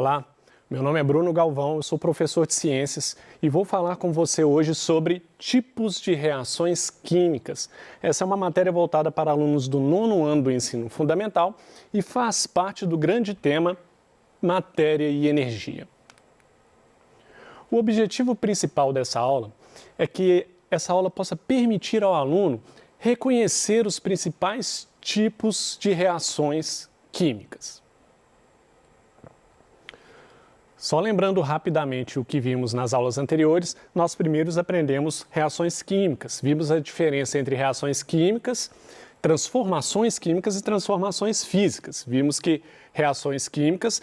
Olá, meu nome é Bruno Galvão, eu sou professor de ciências e vou falar com você hoje sobre tipos de reações químicas. Essa é uma matéria voltada para alunos do 9º ano do ensino fundamental e faz parte do grande tema Matéria e Energia. O objetivo principal dessa aula é que essa aula possa permitir ao aluno reconhecer os principais tipos de reações químicas. Só lembrando rapidamente o que vimos nas aulas anteriores, nós primeiro aprendemos reações químicas. Vimos a diferença entre reações químicas, transformações químicas e transformações físicas. Vimos que reações químicas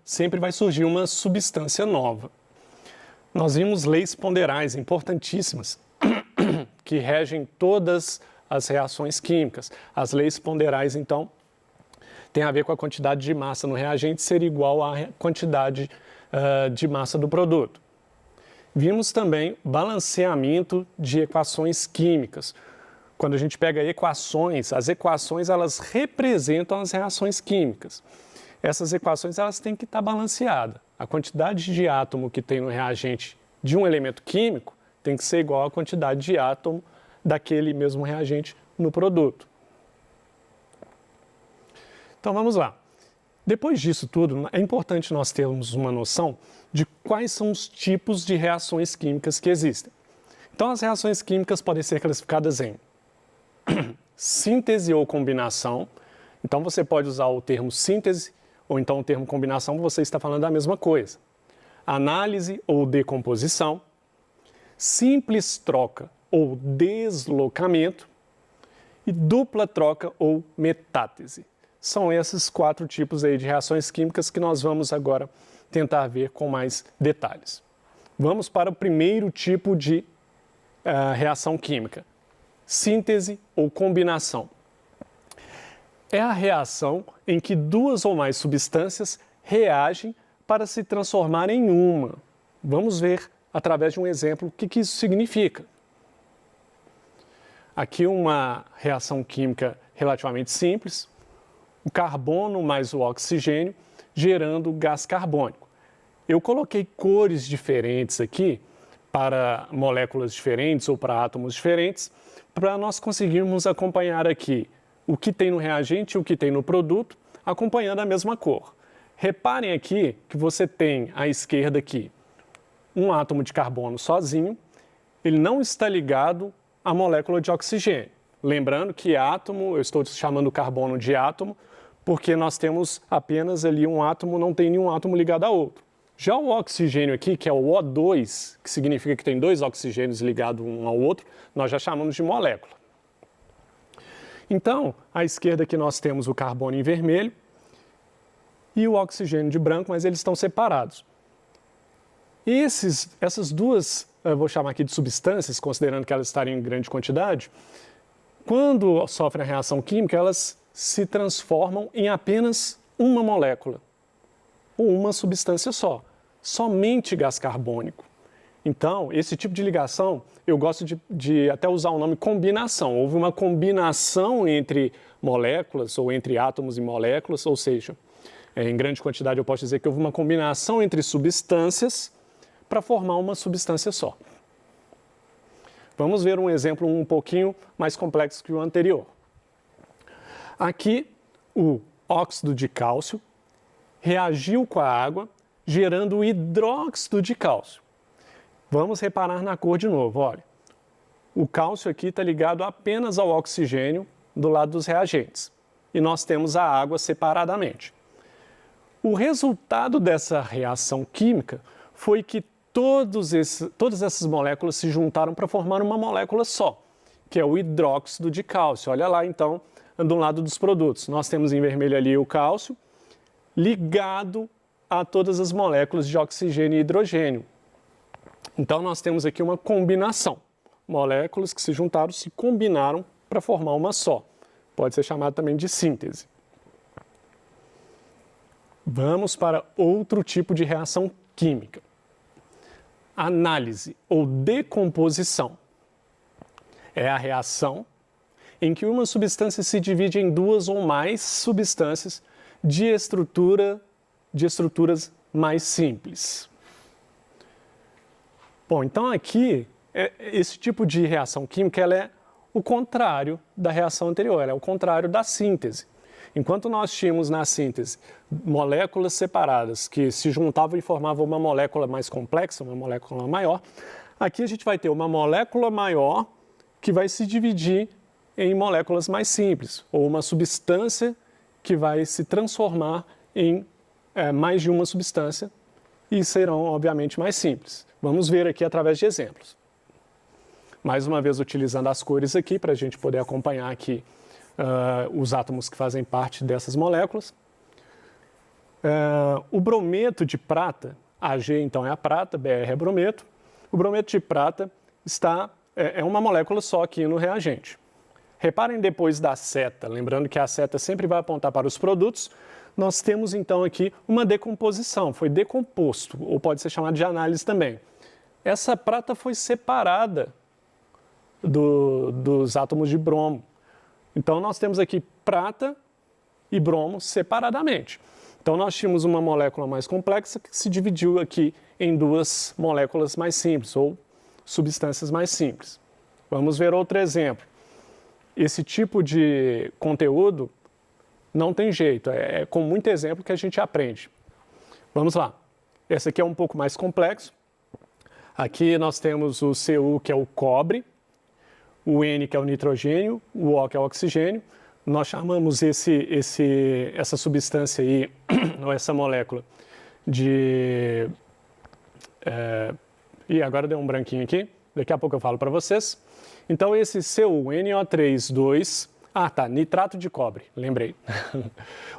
sempre vai surgir uma substância nova. Nós vimos leis ponderais importantíssimas que regem todas as reações químicas. As leis ponderais, então, tem a ver com a quantidade de massa no reagente ser igual à quantidade de massa do produto. Vimos também balanceamento de equações químicas. Quando a gente pega equações, as equações elas representam as reações químicas. Essas equações elas têm que estar balanceadas. A quantidade de átomo que tem no reagente de um elemento químico tem que ser igual à quantidade de átomo daquele mesmo reagente no produto. Então vamos lá. Depois disso tudo, é importante nós termos uma noção de quais são os tipos de reações químicas que existem. Então as reações químicas podem ser classificadas em síntese ou combinação. Então você pode usar o termo síntese ou então o termo combinação, você está falando da mesma coisa. Análise ou decomposição, simples troca ou deslocamento e dupla troca ou metátese. São esses 4 tipos aí de reações químicas que nós vamos agora tentar ver com mais detalhes. Vamos para o primeiro tipo de reação química, síntese ou combinação. É a reação em que 2 ou mais substâncias reagem para se transformar em uma. Vamos ver através de um exemplo o que isso significa. Aqui uma reação química relativamente simples. O carbono mais o oxigênio gerando gás carbônico. Eu coloquei cores diferentes aqui para moléculas diferentes ou para átomos diferentes para nós conseguirmos acompanhar aqui o que tem no reagente e o que tem no produto, acompanhando a mesma cor. Reparem aqui que você tem à esquerda aqui um átomo de carbono sozinho, ele não está ligado à molécula de oxigênio. Lembrando que átomo, eu estou chamando o carbono de átomo, porque nós temos apenas ali um átomo, não tem nenhum átomo ligado a outro. Já o oxigênio aqui, que é o O2, que significa que tem 2 oxigênios ligados um ao outro, nós já chamamos de molécula. Então, à esquerda aqui nós temos o carbono em vermelho e o oxigênio de branco, mas eles estão separados. Essas duas, eu vou chamar aqui de substâncias, considerando que elas estarem em grande quantidade, quando sofrem a reação química, elas se transformam em apenas uma molécula, ou uma substância só, somente gás carbônico. Então, esse tipo de ligação, eu gosto de até usar o nome combinação. Houve uma combinação entre moléculas, ou entre átomos e moléculas, ou seja, em grande quantidade eu posso dizer que houve uma combinação entre substâncias para formar uma substância só. Vamos ver um exemplo um pouquinho mais complexo que o anterior. Aqui, o óxido de cálcio reagiu com a água, gerando o hidróxido de cálcio. Vamos reparar na cor de novo, olha. O cálcio aqui está ligado apenas ao oxigênio do lado dos reagentes. E nós temos a água separadamente. O resultado dessa reação química foi que todas essas moléculas se juntaram para formar uma molécula só, que é o hidróxido de cálcio. Olha lá, então, do lado dos produtos. Nós temos em vermelho ali o cálcio, ligado a todas as moléculas de oxigênio e hidrogênio. Então, nós temos aqui uma combinação. Moléculas que se juntaram, se combinaram para formar uma só. Pode ser chamado também de síntese. Vamos para outro tipo de reação química. Análise ou decomposição. É a reação em que uma substância se divide em 2 ou mais substâncias de estrutura de estruturas mais simples. Bom, então aqui, esse tipo de reação química ela é o contrário da reação anterior, ela é o contrário da síntese. Enquanto nós tínhamos na síntese moléculas separadas que se juntavam e formavam uma molécula mais complexa, uma molécula maior, aqui a gente vai ter uma molécula maior que vai se dividir em moléculas mais simples, ou uma substância que vai se transformar em mais de uma substância e serão, obviamente, mais simples. Vamos ver aqui através de exemplos. Mais uma vez, utilizando as cores aqui para a gente poder acompanhar aqui os átomos que fazem parte dessas moléculas. O brometo de prata, Ag então é a prata, Br é brometo. O brometo de prata é uma molécula só aqui no reagente. Reparem depois da seta, lembrando que a seta sempre vai apontar para os produtos, nós temos então aqui uma decomposição, foi decomposto, ou pode ser chamado de análise também. Essa prata foi separada dos átomos de bromo. Então nós temos aqui prata e bromo separadamente. Então nós tínhamos uma molécula mais complexa que se dividiu aqui em duas moléculas mais simples, ou substâncias mais simples. Vamos ver outro exemplo. Esse tipo de conteúdo não tem jeito, é com muito exemplo que a gente aprende. Vamos lá. Esse aqui é um pouco mais complexo. Aqui nós temos o Cu, que é o cobre, o N, que é o nitrogênio, o O, que é o oxigênio. Nós chamamos essa substância aí, ou essa molécula, de... E agora deu um branquinho aqui, daqui a pouco eu falo para vocês. Então esse CuNO3,2... Ah, tá, nitrato de cobre, lembrei.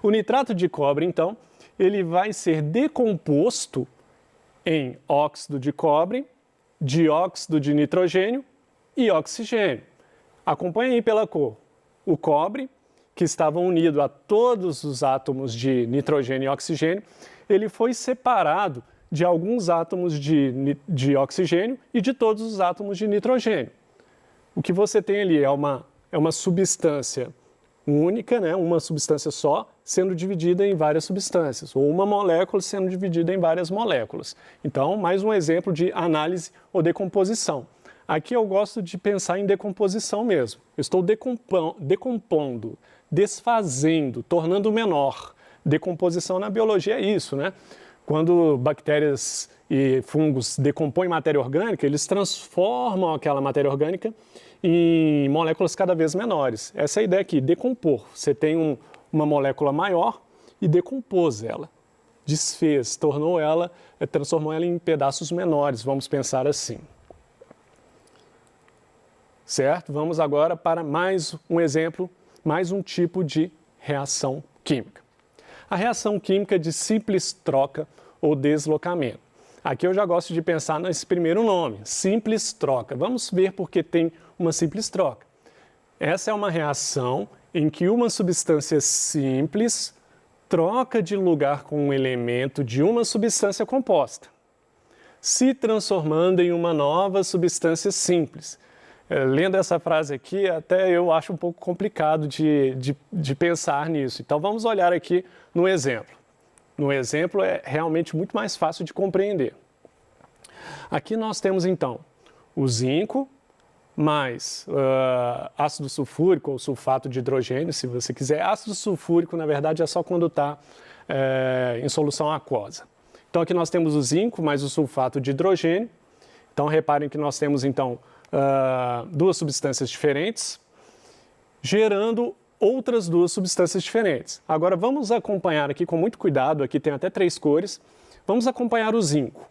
O nitrato de cobre, então, ele vai ser decomposto em óxido de cobre, dióxido de nitrogênio e oxigênio. Acompanhe aí pela cor. O cobre, que estava unido a todos os átomos de nitrogênio e oxigênio, ele foi separado de alguns átomos de oxigênio e de todos os átomos de nitrogênio. O que você tem ali é uma substância única, né? Uma substância só, sendo dividida em várias substâncias, ou uma molécula sendo dividida em várias moléculas. Então, mais um exemplo de análise ou decomposição. Aqui eu gosto de pensar em decomposição mesmo. Eu estou decompondo, desfazendo, tornando menor. Decomposição na biologia é isso, né? Quando bactérias e fungos decompõem matéria orgânica, eles transformam aquela matéria orgânica em moléculas cada vez menores. Essa é a ideia aqui, decompor. Você tem uma molécula maior e decompôs ela, desfez, transformou ela em pedaços menores, vamos pensar assim. Certo? Vamos agora para mais um exemplo, mais um tipo de reação química. A reação química de simples troca ou deslocamento. Aqui eu já gosto de pensar nesse primeiro nome, simples troca. Vamos ver por que tem uma simples troca. Essa é uma reação em que uma substância simples troca de lugar com um elemento de uma substância composta, se transformando em uma nova substância simples. Lendo essa frase aqui, até eu acho um pouco complicado de pensar nisso. Então vamos olhar aqui no exemplo. No exemplo é realmente muito mais fácil de compreender. Aqui nós temos então o zinco mais ácido sulfúrico ou sulfato de hidrogênio, se você quiser. Ácido sulfúrico, na verdade, é só quando está em solução aquosa. Então aqui nós temos o zinco mais o sulfato de hidrogênio. Então reparem que nós temos então duas substâncias diferentes, gerando outras duas substâncias diferentes. Agora vamos acompanhar aqui com muito cuidado, aqui tem até 3 cores, vamos acompanhar o zinco.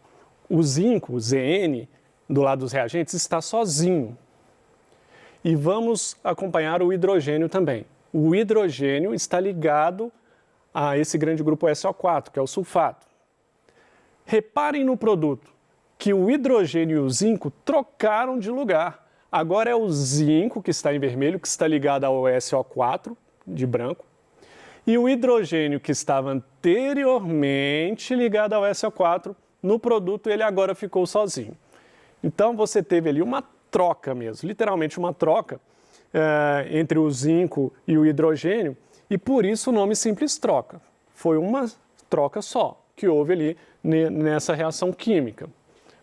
O zinco, o Zn, do lado dos reagentes, está sozinho. E vamos acompanhar o hidrogênio também. O hidrogênio está ligado a esse grande grupo SO4, que é o sulfato. Reparem no produto que o hidrogênio e o zinco trocaram de lugar. Agora é o zinco, que está em vermelho, que está ligado ao SO4, de branco, e o hidrogênio, que estava anteriormente ligado ao SO4, no produto ele agora ficou sozinho. Então você teve ali uma troca mesmo, literalmente uma troca entre o zinco e o hidrogênio, e por isso o nome simples troca. Foi uma troca só que houve ali nessa reação química.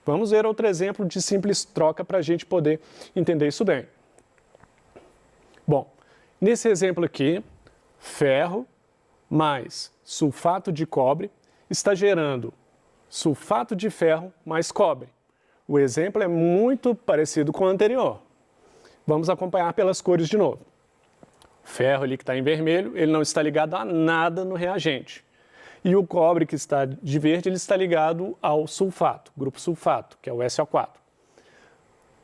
Vamos ver outro exemplo de simples troca para a gente poder entender isso bem. Bom, nesse exemplo aqui, ferro mais sulfato de cobre está gerando sulfato de ferro mais cobre. O exemplo é muito parecido com o anterior. Vamos acompanhar pelas cores de novo. O ferro ali que está em vermelho, ele não está ligado a nada no reagente. E o cobre que está de verde, ele está ligado ao sulfato, grupo sulfato, que é o SO4.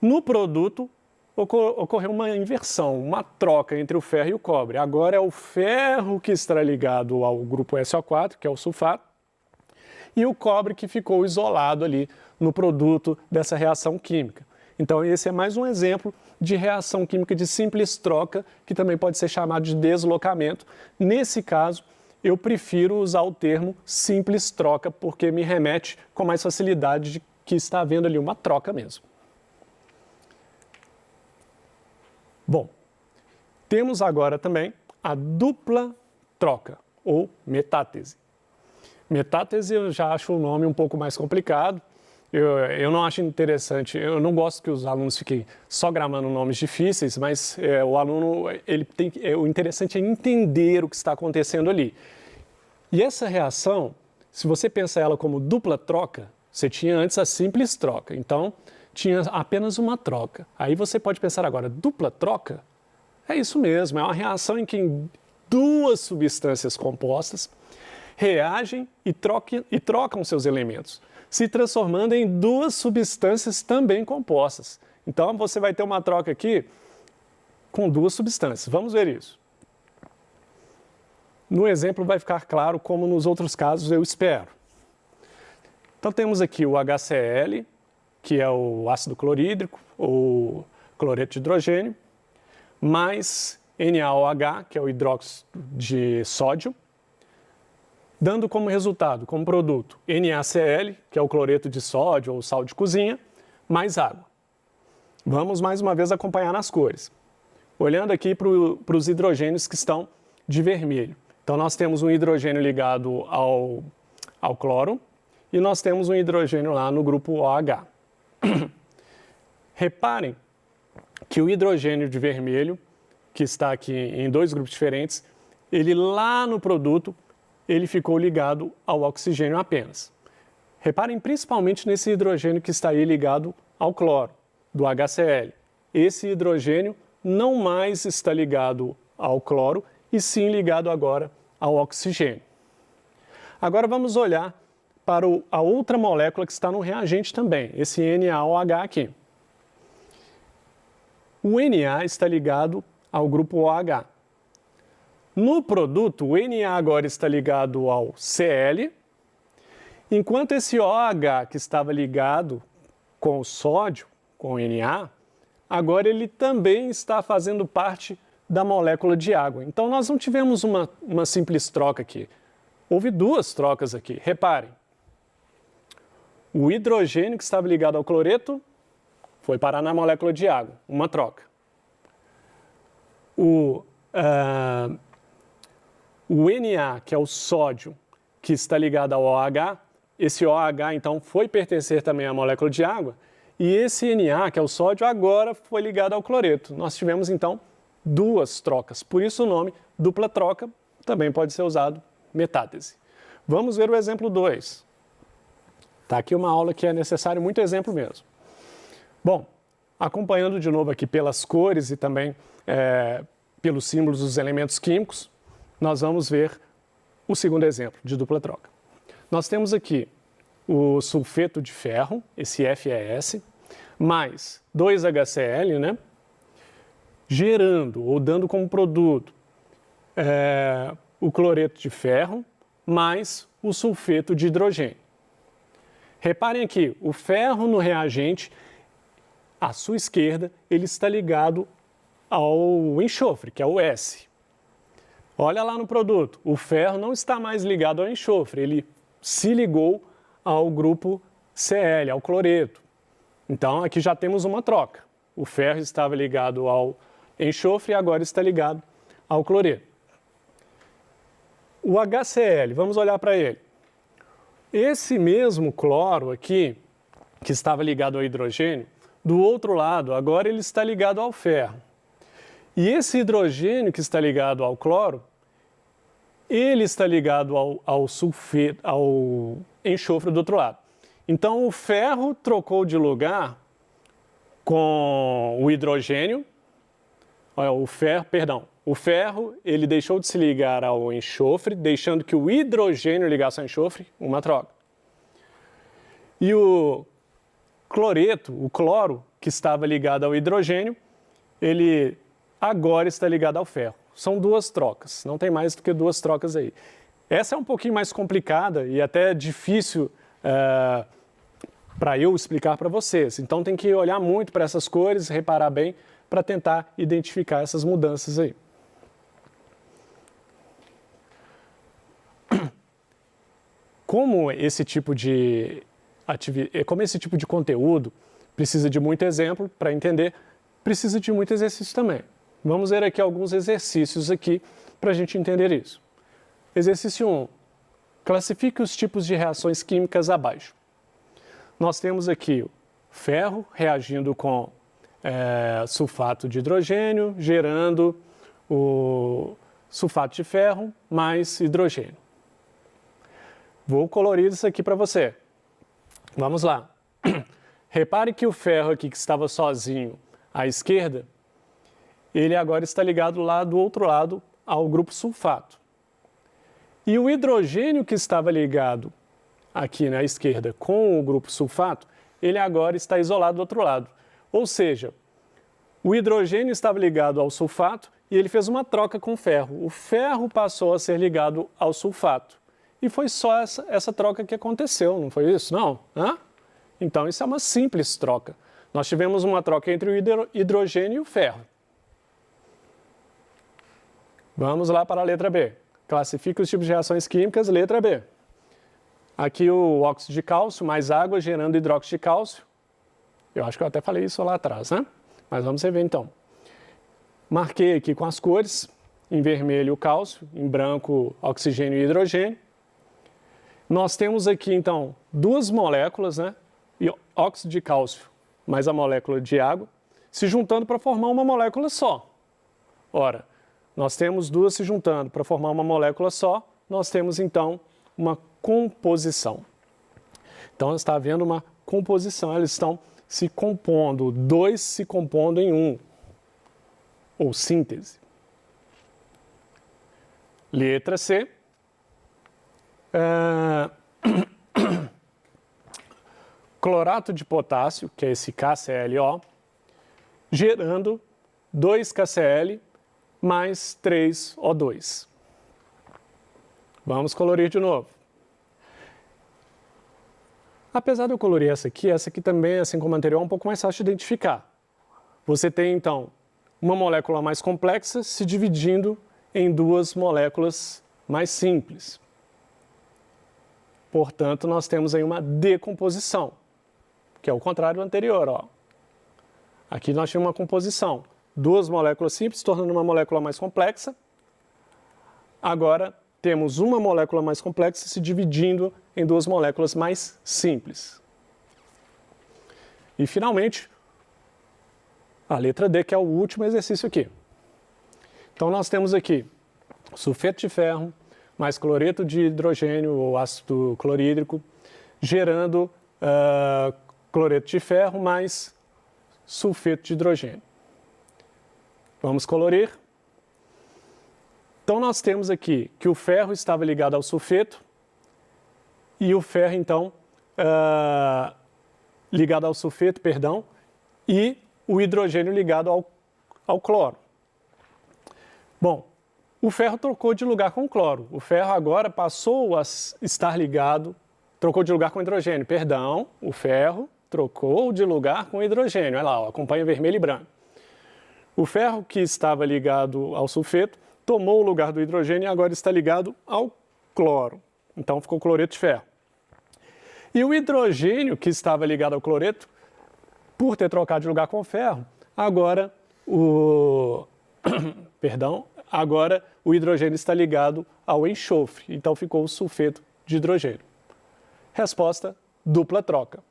No produto, ocorreu uma inversão, uma troca entre o ferro e o cobre. Agora é o ferro que está ligado ao grupo SO4, que é o sulfato, e o cobre que ficou isolado ali no produto dessa reação química. Então esse é mais um exemplo de reação química de simples troca, que também pode ser chamado de deslocamento. Nesse caso, eu prefiro usar o termo simples troca, porque me remete com mais facilidade de que está havendo ali uma troca mesmo. Bom, temos agora também a dupla troca, ou metátese. Metátese eu já acho o nome um pouco mais complicado, eu não acho interessante, eu não gosto que os alunos fiquem só gramando nomes difíceis, mas o aluno, o interessante é entender o que está acontecendo ali. E essa reação, se você pensa ela como dupla troca, você tinha antes a simples troca, então tinha apenas uma troca. Aí você pode pensar agora, dupla troca? É isso mesmo, é uma reação em que duas substâncias compostas reagem e trocam seus elementos, se transformando em duas substâncias também compostas. Então você vai ter uma troca aqui com duas substâncias. Vamos ver isso. No exemplo vai ficar claro como nos outros casos eu espero. Então temos aqui o HCl, que é o ácido clorídrico, ou cloreto de hidrogênio, mais NaOH, que é o hidróxido de sódio, dando como resultado, como produto, NaCl, que é o cloreto de sódio ou sal de cozinha, mais água. Vamos mais uma vez acompanhar nas cores. Olhando aqui para os hidrogênios que estão de vermelho. Então nós temos um hidrogênio ligado ao cloro e nós temos um hidrogênio lá no grupo OH. Reparem que o hidrogênio de vermelho, que está aqui em dois grupos diferentes, ele lá no produto, ele ficou ligado ao oxigênio apenas. Reparem principalmente nesse hidrogênio que está aí ligado ao cloro, do HCl. Esse hidrogênio não mais está ligado ao cloro, e sim ligado agora ao oxigênio. Agora vamos olhar para a outra molécula que está no reagente também, esse NaOH aqui. O Na está ligado ao grupo OH. No produto, o Na agora está ligado ao Cl, enquanto esse OH que estava ligado com o sódio, com o Na, agora ele também está fazendo parte da molécula de água. Então nós não tivemos uma simples troca aqui. Houve duas trocas aqui. Reparem. O hidrogênio que estava ligado ao cloreto foi parar na molécula de água. Uma troca. O Na, que é o sódio, que está ligado ao OH, esse OH então foi pertencer também à molécula de água, e esse Na, que é o sódio, agora foi ligado ao cloreto. Nós tivemos então duas trocas, por isso o nome dupla troca também pode ser usado metátese. Vamos ver o exemplo 2. Está aqui uma aula que é necessário muito exemplo mesmo. Bom, acompanhando de novo aqui pelas cores e também pelos símbolos dos elementos químicos, nós vamos ver o segundo exemplo de dupla troca. Nós temos aqui o sulfeto de ferro, esse FeS, mais 2HCl, né? Gerando ou dando como produto o cloreto de ferro mais o sulfeto de hidrogênio. Reparem aqui, o ferro no reagente, à sua esquerda, ele está ligado ao enxofre, que é o S. Olha lá no produto, o ferro não está mais ligado ao enxofre, ele se ligou ao grupo Cl, ao cloreto. Então aqui já temos uma troca. O ferro estava ligado ao enxofre e agora está ligado ao cloreto. O HCl, vamos olhar para ele. Esse mesmo cloro aqui, que estava ligado ao hidrogênio, do outro lado, agora ele está ligado ao ferro. E esse hidrogênio que está ligado ao cloro, ele está ligado ao sulfeto, ao enxofre do outro lado. Então o ferro trocou de lugar com o hidrogênio, o ferro ele deixou de se ligar ao enxofre, deixando que o hidrogênio ligasse ao enxofre, uma troca. E o cloreto, o cloro, que estava ligado ao hidrogênio, ele agora está ligado ao ferro. São duas trocas, não tem mais do que duas trocas aí. Essa é um pouquinho mais complicada e até difícil para eu explicar para vocês. Então tem que olhar muito para essas cores, reparar bem, para tentar identificar essas mudanças aí. Como esse tipo de conteúdo precisa de muito exemplo para entender, precisa de muito exercício também. Vamos ver aqui alguns exercícios aqui para a gente entender isso. Exercício 1. Classifique os tipos de reações químicas abaixo. Nós temos aqui o ferro reagindo com sulfato de hidrogênio, gerando o sulfato de ferro mais hidrogênio. Vou colorir isso aqui para você. Vamos lá. Repare que o ferro aqui que estava sozinho à esquerda, ele agora está ligado lá do outro lado ao grupo sulfato. E o hidrogênio que estava ligado aqui na esquerda com o grupo sulfato, ele agora está isolado do outro lado. Ou seja, o hidrogênio estava ligado ao sulfato e ele fez uma troca com o ferro. O ferro passou a ser ligado ao sulfato. E foi só essa troca que aconteceu, não foi isso? Não? Hã? Então, isso é uma simples troca. Nós tivemos uma troca entre o hidrogênio e o ferro. Vamos lá para a letra B. Classifique os tipos de reações químicas, letra B. Aqui o óxido de cálcio mais água gerando hidróxido de cálcio. Eu acho que eu até falei isso lá atrás, né? Mas vamos rever então. Marquei aqui com as cores. Em vermelho o cálcio, em branco oxigênio e hidrogênio. Nós temos aqui então duas moléculas, né? E óxido de cálcio mais a molécula de água, se juntando para formar uma molécula só. Ora, nós temos duas se juntando para formar uma molécula só, nós temos então uma composição. Então está havendo uma composição, eles estão se compondo, dois se compondo em um, ou síntese. Letra C. Clorato de potássio, que é esse KClO, gerando 2KCl mais 3O2. Vamos colorir de novo. Apesar de eu colorir essa aqui também, assim como a anterior, é um pouco mais fácil de identificar. Você tem, então, uma molécula mais complexa se dividindo em duas moléculas mais simples. Portanto, nós temos aí uma decomposição, que é o contrário do anterior. Ó. Aqui nós tínhamos uma composição. Duas moléculas simples tornando uma molécula mais complexa. Agora temos uma molécula mais complexa se dividindo em duas moléculas mais simples. E finalmente, a letra D, que é o último exercício aqui. Então nós temos aqui sulfeto de ferro mais cloreto de hidrogênio ou ácido clorídrico, gerando cloreto de ferro mais sulfeto de hidrogênio. Vamos colorir. Então nós temos aqui que o ferro estava ligado ao sulfeto e o ferro então ligado ao sulfeto, perdão, e o hidrogênio ligado ao cloro. Bom, o ferro trocou de lugar com o cloro. O ferro agora passou a estar ligado, trocou de lugar com o hidrogênio, perdão, o ferro trocou de lugar com o hidrogênio. Olha lá, ó, acompanha vermelho e branco. O ferro que estava ligado ao sulfeto tomou o lugar do hidrogênio e agora está ligado ao cloro. Então ficou cloreto de ferro. E o hidrogênio que estava ligado ao cloreto, por ter trocado de lugar com o ferro, agora agora o hidrogênio está ligado ao enxofre, então ficou o sulfeto de hidrogênio. Resposta: dupla troca.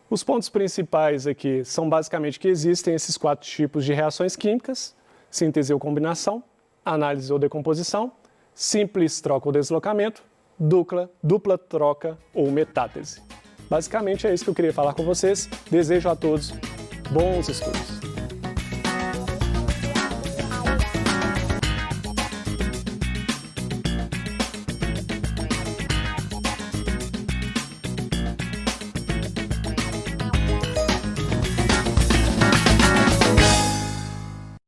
Os pontos principais aqui são basicamente que existem esses 4 tipos de reações químicas: síntese ou combinação, análise ou decomposição, simples troca ou deslocamento, dupla troca ou metátese. Basicamente é isso que eu queria falar com vocês. Desejo a todos bons estudos.